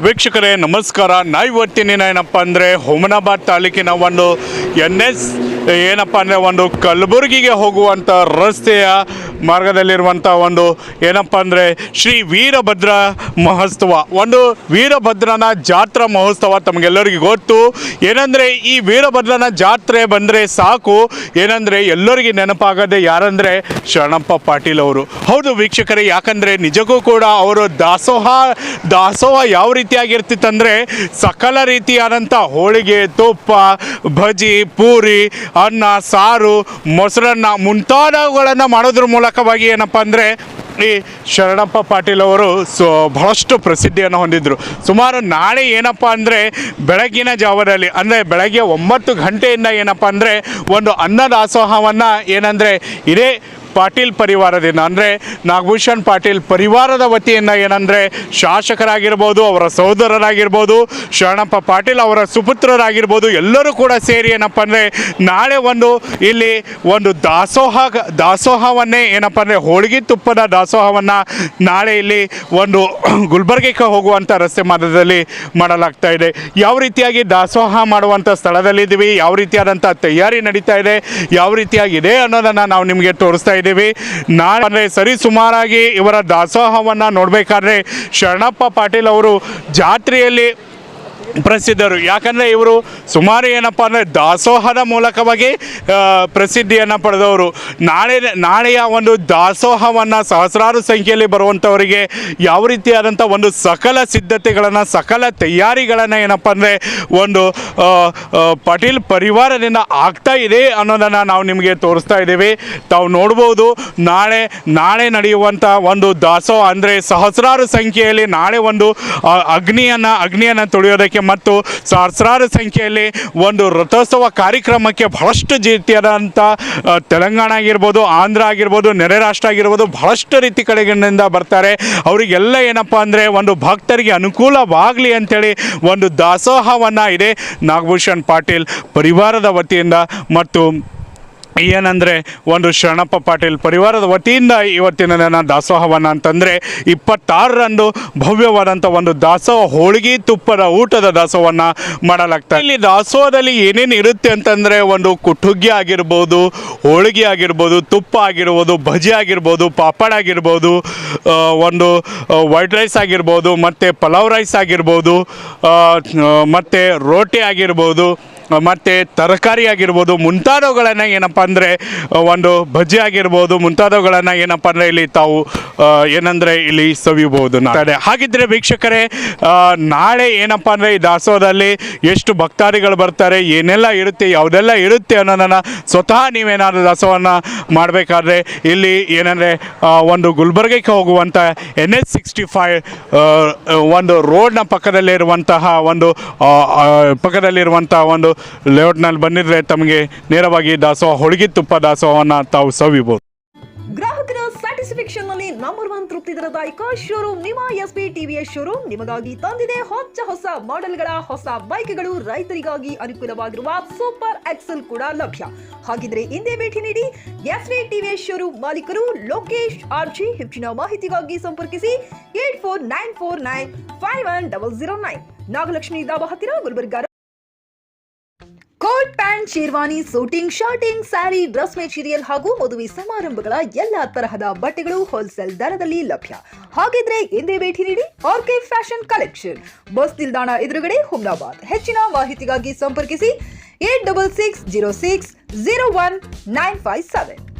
ವೀಕ್ಷಕರೇ ನಮಸ್ಕಾರ. ಇವತ್ತಿನ ಏನಪ್ಪ ಅಂದರೆ ಹುಮನಾಬಾದ್ ತಾಲೂಕಿನ ಒಂದು NS ಏನಪ್ಪ ಅಂದರೆ ಒಂದು ಕಲಬುರಗಿಗೆ ಹೋಗುವಂಥ ರಸ್ತೆಯ ಮಾರ್ಗದಲ್ಲಿರುವಂಥ ಒಂದು ಏನಪ್ಪ ಅಂದರೆ ಶ್ರೀ ವೀರಭದ್ರ ಮಹೋತ್ಸವ, ಒಂದು ವೀರಭದ್ರನ ಜಾತ್ರಾ ಮಹೋತ್ಸವ. ತಮಗೆಲ್ಲರಿಗೂ ಗೊತ್ತು ಏನಂದರೆ ಈ ವೀರಭದ್ರನ ಜಾತ್ರೆ ಬಂದರೆ ಸಾಕು ಏನಂದರೆ ಎಲ್ಲರಿಗೆ ನೆನಪಾಗದೆ ಯಾರಂದರೆ ಶರಣಪ್ಪ ಪಾಟೀಲ್ ಅವರು. ಹೌದು ವೀಕ್ಷಕರೇ, ಯಾಕಂದರೆ ನಿಜಕ್ಕೂ ಕೂಡ ಅವರು ದಾಸೋಹ ಯಾವ ರೀತಿಯಾಗಿರ್ತಿತ್ತಂದರೆ ಸಕಲ ರೀತಿಯಾದಂಥ ಹೋಳಿಗೆ, ತುಪ್ಪ, ಬಜ್ಜಿ, ಪೂರಿ, ಅನ್ನ, ಸಾರು, ಮೊಸರನ್ನ ಮುಂತಾದವುಗಳನ್ನು ಮಾಡೋದ್ರ ಮೂಲಕವಾಗಿ ಏನಪ್ಪ ಅಂದರೆ ಈ ಶರಣಪ್ಪ ಪಾಟೀಲ್ ಅವರು ಬಹಳಷ್ಟು ಪ್ರಸಿದ್ಧಿಯನ್ನು ಹೊಂದಿದ್ರು. ಸುಮಾರು ನಾಳೆ ಏನಪ್ಪ ಅಂದರೆ ಬೆಳಗಿನ ಜಾವದಲ್ಲಿ ಅಂದರೆ ಬೆಳಗ್ಗೆ 9 ಗಂಟೆಯಿಂದ ಏನಪ್ಪ ಅಂದರೆ ಒಂದು ಅನ್ನದಾಸೋಹವನ್ನು ಏನಂದರೆ ಇದೇ ಪಾಟೀಲ್ ಪರಿವಾರದಿಂದ ಅಂದರೆ ನಾಗಭೂಷಣ್ ಪಾಟೀಲ್ ಪರಿವಾರದ ವತಿಯಿಂದ ಏನಂದರೆ ಶಾಸಕರಾಗಿರ್ಬೋದು, ಅವರ ಸಹೋದರರಾಗಿರ್ಬೋದು, ಶರಣಪ್ಪ ಪಾಟೀಲ್ ಅವರ ಸುಪುತ್ರರಾಗಿರ್ಬೋದು, ಎಲ್ಲರೂ ಕೂಡ ಸೇರಿ ಏನಪ್ಪ ಅಂದರೆ ನಾಳೆ ಇಲ್ಲಿ ಒಂದು ದಾಸೋಹವನ್ನೇ ಏನಪ್ಪ ಅಂದರೆ ಹೋಳಿಗೆ ತುಪ್ಪದ ದಾಸೋಹವನ್ನು ನಾಳೆ ಇಲ್ಲಿ ಒಂದು ಗುಲ್ಬರ್ಗಕ್ಕೆ ಹೋಗುವಂಥ ರಸ್ತೆ ಮಾರ್ಗದಲ್ಲಿ ಮಾಡಲಾಗ್ತಾ ಇದೆ. ಯಾವ ರೀತಿಯಾಗಿ ದಾಸೋಹ ಮಾಡುವಂಥ ಸ್ಥಳದಲ್ಲಿದ್ದೀವಿ, ಯಾವ ರೀತಿಯಾದಂಥ ತಯಾರಿ ನಡೀತಾ ಇದೆ, ಯಾವ ರೀತಿಯಾಗಿದೆ ಅನ್ನೋದನ್ನು ನಾವು ನಿಮಗೆ ತೋರಿಸ್ತಾ ಇದ್ದೀವಿ. ನಾಳೆ ಸರಿ ಸುಮಾರಾಗಿ ಇವರ ದಾಸೋಹವನ್ನು ನೋಡಬೇಕಾದ್ರೆ ಶರಣಪ್ಪ ಪಾಟೀಲ್ ಅವರು ಜಾತ್ರೆಯಲ್ಲಿ ಪ್ರಸಿದ್ಧರು. ಯಾಕಂದರೆ ಇವರು ಸುಮಾರು ಏನಪ್ಪ ಅಂದರೆ ದಾಸೋಹದ ಮೂಲಕವಾಗಿ ಪ್ರಸಿದ್ಧಿಯನ್ನು ಪಡೆದವರು. ನಾಳೆಯ ಒಂದು ದಾಸೋಹವನ್ನು ಸಹಸ್ರಾರು ಸಂಖ್ಯೆಯಲ್ಲಿ ಬರುವಂಥವರಿಗೆ ಯಾವ ರೀತಿಯಾದಂಥ ಒಂದು ಸಕಲ ಸಿದ್ಧತೆಗಳನ್ನು, ಸಕಲ ತಯಾರಿಗಳನ್ನು ಏನಪ್ಪ ಅಂದರೆ ಒಂದು ಪಾಟೀಲ್ ಪರಿವಾರದಿಂದ ಆಗ್ತಾ ಇದೆ ಅನ್ನೋದನ್ನು ನಾವು ನಿಮಗೆ ತೋರಿಸ್ತಾ ಇದ್ದೀವಿ. ತಾವು ನೋಡ್ಬೋದು ನಾಳೆ ನಡೆಯುವಂಥ ಒಂದು ದಾಸೋಹ ಅಂದರೆ ಸಹಸ್ರಾರು ಸಂಖ್ಯೆಯಲ್ಲಿ ನಾಳೆ ಒಂದು ಅಗ್ನಿಯನ್ನು ತುಳಿಯೋದಕ್ಕೆ ಮತ್ತು ಸಹಸ್ರಾರು ಸಂಖ್ಯೆಯಲ್ಲಿ ಒಂದು ರಥೋತ್ಸವ ಕಾರ್ಯಕ್ರಮಕ್ಕೆ ಬಹಳಷ್ಟು ರೀತಿಯಾದಂಥ ತೆಲಂಗಾಣ ಆಗಿರ್ಬೋದು, ಆಂಧ್ರ ಆಗಿರ್ಬೋದು, ನೆರೆ ರಾಷ್ಟ್ರ ಆಗಿರ್ಬೋದು, ಬಹಳಷ್ಟು ರೀತಿ ಕಡೆಗಳಿಂದ ಬರ್ತಾರೆ. ಅವರಿಗೆಲ್ಲ ಏನಪ್ಪ ಅಂದರೆ ಒಂದು ಭಕ್ತರಿಗೆ ಅನುಕೂಲವಾಗಲಿ ಅಂಥೇಳಿ ಒಂದು ದಾಸೋಹವನ್ನು ಇದೆ ನಾಗಭೂಷಣ್ ಪಾಟೀಲ್ ಪರಿವಾರದ ವತಿಯಿಂದ ಮತ್ತು ಏನಂದರೆ ಒಂದು ಶರಣಪ್ಪ ಪಾಟೀಲ್ ಪರಿವಾರದ ವತಿಯಿಂದ ಇವತ್ತಿನ ದಾಸೋಹವನ್ನು ಅಂತಂದರೆ 26ರಂದು ಭವ್ಯವಾದಂಥ ಒಂದು ದಾಸೋಹ ಹೋಳಿಗೆ ತುಪ್ಪದ ಊಟದ ದಾಸೋಹವನ್ನು ಮಾಡಲಾಗ್ತದೆ. ಇಲ್ಲಿ ದಾಸೋಹದಲ್ಲಿ ಏನೇನು ಇರುತ್ತೆ ಅಂತಂದರೆ ಒಂದು ಕುಟ್ಟುಗ್ಗಿ ಆಗಿರ್ಬೋದು, ಹೋಳಿಗೆ ಆಗಿರ್ಬೋದು, ತುಪ್ಪ ಆಗಿರ್ಬೋದು, ಭಜಿ ಆಗಿರ್ಬೋದು, ಪಾಪಡ್ ಆಗಿರ್ಬೋದು, ಒಂದು ವೈಟ್ ರೈಸ್ ಆಗಿರ್ಬೋದು, ಮತ್ತು ಪಲಾವ್ ರೈಸ್ ಆಗಿರ್ಬೋದು, ಮತ್ತು ರೋಟಿ ಆಗಿರ್ಬೋದು, ಮತ್ತು ತರಕಾರಿ ಆಗಿರ್ಬೋದು, ಮುಂತಾದವುಗಳನ್ನು ಏನಪ್ಪ ಅಂದರೆ ಒಂದು ಬಜ್ಜಿ ಆಗಿರ್ಬೋದು, ಮುಂತಾದವುಗಳನ್ನು ಏನಪ್ಪ ಅಂದರೆ ಇಲ್ಲಿ ತಾವು ಏನಂದರೆ ಇಲ್ಲಿ ಸವಿಬೋದು. ಹಾಗಿದ್ದರೆ ವೀಕ್ಷಕರೇ, ನಾಳೆ ಏನಪ್ಪ ಅಂದರೆ ಈ ದಾಸೋಹದಲ್ಲಿ ಎಷ್ಟು ಭಕ್ತಾದಿಗಳು ಬರ್ತಾರೆ, ಏನೆಲ್ಲ ಇರುತ್ತೆ, ಯಾವುದೆಲ್ಲ ಇರುತ್ತೆ ಅನ್ನೋದನ್ನು ಸ್ವತಃ ನೀವೇನಾದರೂ ದಾಸೋಹವನ್ನು ಮಾಡಬೇಕಾದ್ರೆ ಇಲ್ಲಿ ಏನಂದರೆ ಒಂದು ಗುಲ್ಬರ್ಗಕ್ಕೆ ಹೋಗುವಂಥ NH65 ಒಂದು ರೋಡ್ನ ಪಕ್ಕದಲ್ಲಿರುವಂತಹ ಒಂದು ಲೇಔಟ್ನಲ್ಲಿ ಬಂದಿದ್ರೆ ತಮಗೆ ನೇರವಾಗಿ ದಾಸೋಹ ಹೋಳಿಗೆ ತುಪ್ಪ ದಾಸೋಹವನ್ನು ತಾವು ಸವಿಬಹುದು. ಗ್ರಾಹಕರ ಸ್ಯಾಟಿಸ್ಫ್ಯಾಕ್ಷನ್ ನಲ್ಲಿ ನಂಬರ್ 1 ತೃಪ್ತಿ ದರದಾಯಕ ಶೋರೂಮ್ ನಿಮ್ಮ SP TVS ಶೋರೂಮ್ ನಿಮಗಾಗಿ ತಂದಿದೆ ಹೊಸ ಮಾಡೆಲ್ಗಳ ಹೊಸ ಬೈಕ್ಗಳು. ರೈತರಿಗಾಗಿ ಅನುಕೂಲವಾಗಿರುವ ಸೂಪರ್ ಎಕ್ಸೆಲ್ ಕೂಡ ಲಭ್ಯ. ಹಾಗಿದ್ರೆ ಹಿಂದೆ ಭೇಟಿ ನೀಡಿ SP TVS ಶೋರೂಮ್ ಮಾಲೀಕರು ಲೋಕೇಶ್ RG. ಹೆಚ್ಚಿನ ಮಾಹಿತಿಗಾಗಿ ಸಂಪರ್ಕಿಸಿ 8494951009 ನಾಗಲಕ್ಷ್ಮಿ ದಾಬಾ ಹತ್ತಿರ Gulbarga. Coat pant, sherwani, suiting, shirting, sari, dress material ಹಾಗೂ ಮದುವೆ ಸಮಾರಂಭಗಳ ಎಲ್ಲಾ ತರಹದ ಬಟ್ಟೆಗಳು ಹೋಲ್ಸೇಲ್ ದರದಲ್ಲಿ ಲಭ್ಯ. ಹಾಗಿದ್ರೆ ಹಿಂದೆ ಭೇಟಿ ನೀಡಿ RK ಫ್ಯಾಷನ್ ಕಲೆಕ್ಷನ್, ಬಸ್ ನಿಲ್ದಾಣ ಎದುರುಗಡೆ, ಹುಮನಾಬಾದ್. ಹೆಚ್ಚಿನ ಮಾಹಿತಿಗಾಗಿ ಸಂಪರ್ಕಿಸಿ 8660601957.